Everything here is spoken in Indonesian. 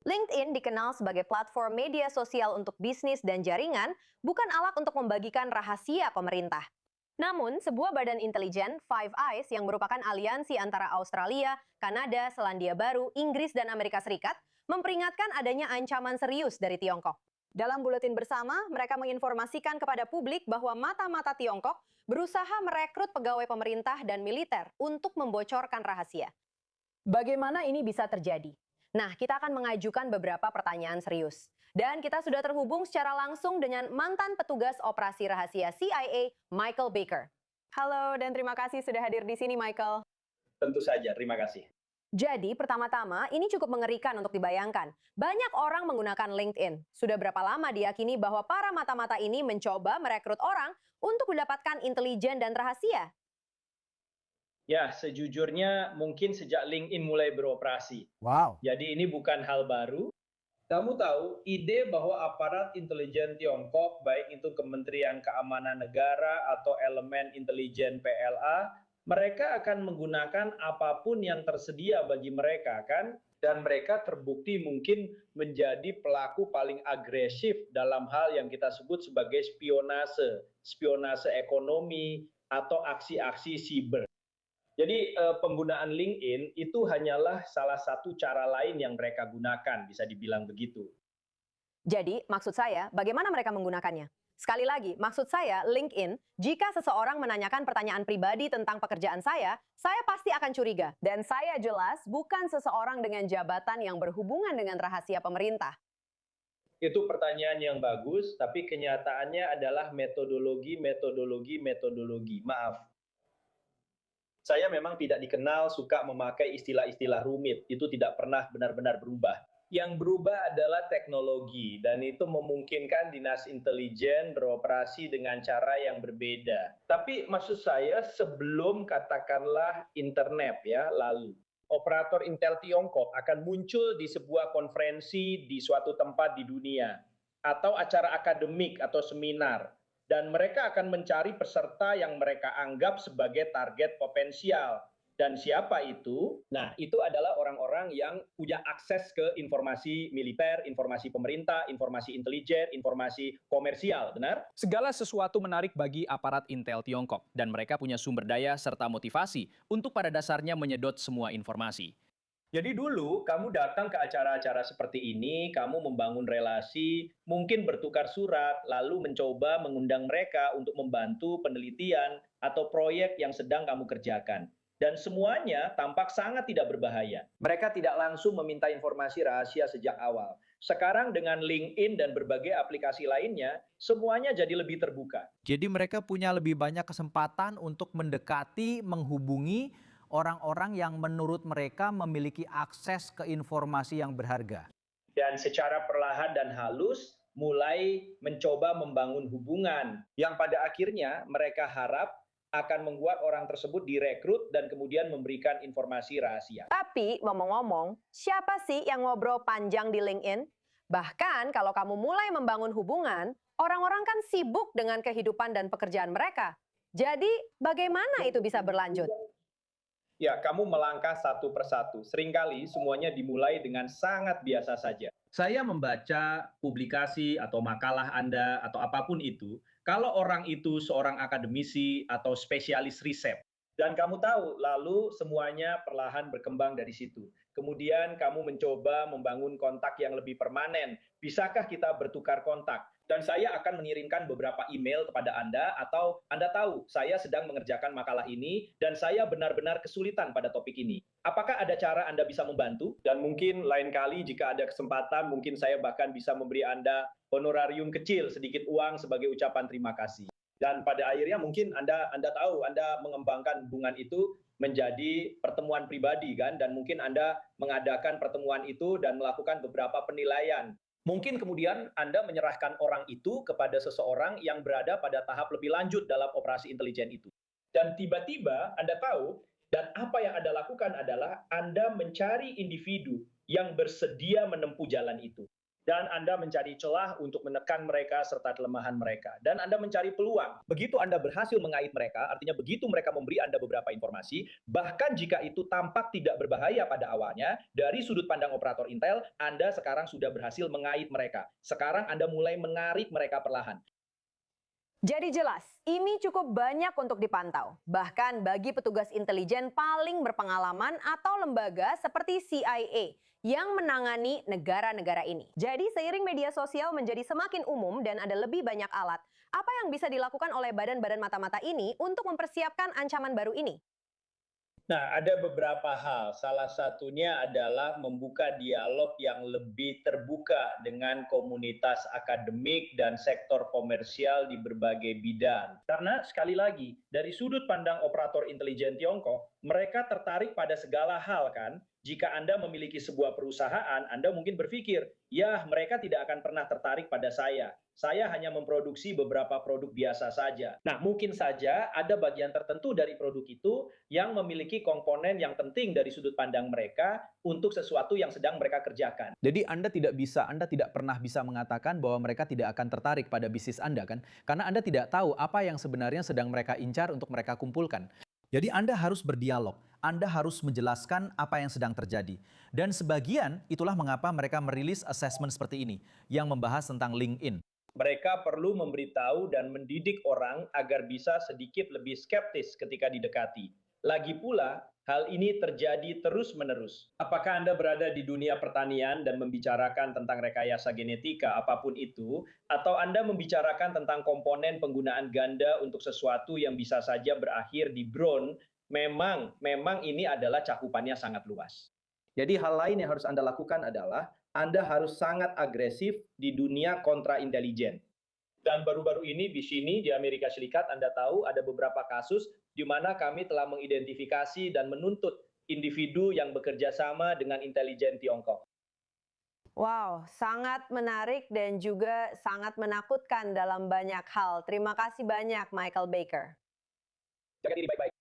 LinkedIn dikenal sebagai platform media sosial untuk bisnis dan jaringan, bukan alat untuk membagikan rahasia pemerintah. Namun, sebuah badan intelijen, Five Eyes, yang merupakan aliansi antara Australia, Kanada, Selandia Baru, Inggris, dan Amerika Serikat, memperingatkan adanya ancaman serius dari Tiongkok. Dalam buletin bersama, mereka menginformasikan kepada publik bahwa mata-mata Tiongkok berusaha merekrut pegawai pemerintah dan militer untuk membocorkan rahasia. Bagaimana ini bisa terjadi? Nah, kita akan mengajukan beberapa pertanyaan serius. Dan kita sudah terhubung secara langsung dengan mantan petugas operasi rahasia CIA, Michael Baker. Halo, dan terima kasih sudah hadir di sini, Michael. Tentu saja, terima kasih. Jadi, pertama-tama, ini cukup mengerikan untuk dibayangkan. Banyak orang menggunakan LinkedIn. Sudah berapa lama diyakini bahwa para mata-mata ini mencoba merekrut orang untuk mendapatkan intelijen dan rahasia? Ya, sejujurnya mungkin sejak LinkedIn mulai beroperasi. Wow. Jadi ini bukan hal baru. Kamu tahu, ide bahwa aparat intelijen Tiongkok, baik itu Kementerian Keamanan Negara atau elemen intelijen PLA, mereka akan menggunakan apapun yang tersedia bagi mereka, kan? Dan mereka terbukti mungkin menjadi pelaku paling agresif dalam hal yang kita sebut sebagai spionase ekonomi atau aksi-aksi siber. Jadi penggunaan LinkedIn itu hanyalah salah satu cara lain yang mereka gunakan, bisa dibilang begitu. Jadi, maksud saya, bagaimana mereka menggunakannya? Sekali lagi, maksud saya, LinkedIn, jika seseorang menanyakan pertanyaan pribadi tentang pekerjaan saya pasti akan curiga. Dan saya jelas bukan seseorang dengan jabatan yang berhubungan dengan rahasia pemerintah. Itu pertanyaan yang bagus, tapi kenyataannya adalah metodologi. Maaf. Saya memang tidak dikenal suka memakai istilah-istilah rumit, itu tidak pernah benar-benar berubah. Yang berubah adalah teknologi, dan itu memungkinkan dinas intelijen beroperasi dengan cara yang berbeda. Tapi maksud saya sebelum katakanlah internet ya, lalu operator Intel Tiongkok akan muncul di sebuah konferensi di suatu tempat di dunia, atau acara akademik atau seminar. Dan mereka akan mencari peserta yang mereka anggap sebagai target potensial. Dan siapa itu? Nah, itu adalah orang-orang yang punya akses ke informasi militer, informasi pemerintah, informasi intelijen, informasi komersial, benar? Segala sesuatu menarik bagi aparat Intel Tiongkok, dan mereka punya sumber daya serta motivasi untuk pada dasarnya menyedot semua informasi. Jadi dulu kamu datang ke acara-acara seperti ini, kamu membangun relasi, mungkin bertukar surat, lalu mencoba mengundang mereka untuk membantu penelitian atau proyek yang sedang kamu kerjakan. Dan semuanya tampak sangat tidak berbahaya. Mereka tidak langsung meminta informasi rahasia sejak awal. Sekarang dengan LinkedIn dan berbagai aplikasi lainnya, semuanya jadi lebih terbuka. Jadi mereka punya lebih banyak kesempatan untuk mendekati, menghubungi orang-orang yang menurut mereka memiliki akses ke informasi yang berharga. Dan secara perlahan dan halus mulai mencoba membangun hubungan yang pada akhirnya mereka harap akan membuat orang tersebut direkrut dan kemudian memberikan informasi rahasia. Tapi, ngomong-ngomong, siapa sih yang ngobrol panjang di LinkedIn? Bahkan kalau kamu mulai membangun hubungan, orang-orang kan sibuk dengan kehidupan dan pekerjaan mereka. Jadi, bagaimana itu bisa berlanjut? Ya, kamu melangkah satu persatu. Seringkali semuanya dimulai dengan sangat biasa saja. Saya membaca publikasi atau makalah Anda atau apapun itu, kalau orang itu seorang akademisi atau spesialis riset, dan kamu tahu, lalu semuanya perlahan berkembang dari situ. Kemudian kamu mencoba membangun kontak yang lebih permanen. Bisakah kita bertukar kontak? Dan saya akan mengirimkan beberapa email kepada Anda, atau Anda tahu saya sedang mengerjakan makalah ini dan saya benar-benar kesulitan pada topik ini. Apakah ada cara Anda bisa membantu? Dan mungkin lain kali jika ada kesempatan, mungkin saya bahkan bisa memberi Anda honorarium kecil, sedikit uang sebagai ucapan terima kasih. Dan pada akhirnya mungkin Anda tahu, Anda mengembangkan hubungan itu menjadi pertemuan pribadi kan, dan mungkin Anda mengadakan pertemuan itu dan melakukan beberapa penilaian. Mungkin kemudian Anda menyerahkan orang itu kepada seseorang yang berada pada tahap lebih lanjut dalam operasi intelijen itu. Dan tiba-tiba Anda tahu, dan apa yang Anda lakukan adalah Anda mencari individu yang bersedia menempuh jalan itu. Dan Anda mencari celah untuk menekan mereka serta kelemahan mereka. Dan Anda mencari peluang. Begitu Anda berhasil mengait mereka, artinya begitu mereka memberi Anda beberapa informasi, bahkan jika itu tampak tidak berbahaya pada awalnya, dari sudut pandang operator Intel, Anda sekarang sudah berhasil mengait mereka. Sekarang Anda mulai menarik mereka perlahan. Jadi jelas, ini cukup banyak untuk dipantau. Bahkan bagi petugas intelijen paling berpengalaman atau lembaga seperti CIA yang menangani negara-negara ini. Jadi seiring media sosial menjadi semakin umum dan ada lebih banyak alat, apa yang bisa dilakukan oleh badan-badan mata-mata ini untuk mempersiapkan ancaman baru ini? Nah, ada beberapa hal. Salah satunya adalah membuka dialog yang lebih terbuka dengan komunitas akademik dan sektor komersial di berbagai bidang. Karena sekali lagi, dari sudut pandang operator intelijen Tiongkok, mereka tertarik pada segala hal kan. Jika Anda memiliki sebuah perusahaan, Anda mungkin berpikir, ya mereka tidak akan pernah tertarik pada saya. Saya hanya memproduksi beberapa produk biasa saja. Nah, mungkin saja ada bagian tertentu dari produk itu yang memiliki komponen yang penting dari sudut pandang mereka untuk sesuatu yang sedang mereka kerjakan. Jadi Anda tidak pernah bisa mengatakan bahwa mereka tidak akan tertarik pada bisnis Anda kan? Karena Anda tidak tahu apa yang sebenarnya sedang mereka incar untuk mereka kumpulkan. Jadi Anda harus berdialog, Anda harus menjelaskan apa yang sedang terjadi. Dan sebagian itulah mengapa mereka merilis assessment seperti ini yang membahas tentang LinkedIn. Mereka perlu memberitahu dan mendidik orang agar bisa sedikit lebih skeptis ketika didekati. Lagi pula, hal ini terjadi terus-menerus. Apakah Anda berada di dunia pertanian dan membicarakan tentang rekayasa genetika apapun itu, atau Anda membicarakan tentang komponen penggunaan ganda untuk sesuatu yang bisa saja berakhir di drone, memang ini adalah cakupannya sangat luas. Jadi hal lain yang harus Anda lakukan adalah Anda harus sangat agresif di dunia kontra intelijen. Dan baru-baru ini di sini di Amerika Serikat Anda tahu ada beberapa kasus di mana kami telah mengidentifikasi dan menuntut individu yang bekerja sama dengan intelijen Tiongkok. Wow, sangat menarik dan juga sangat menakutkan dalam banyak hal. Terima kasih banyak Michael Baker. Jaga diri baik-baik.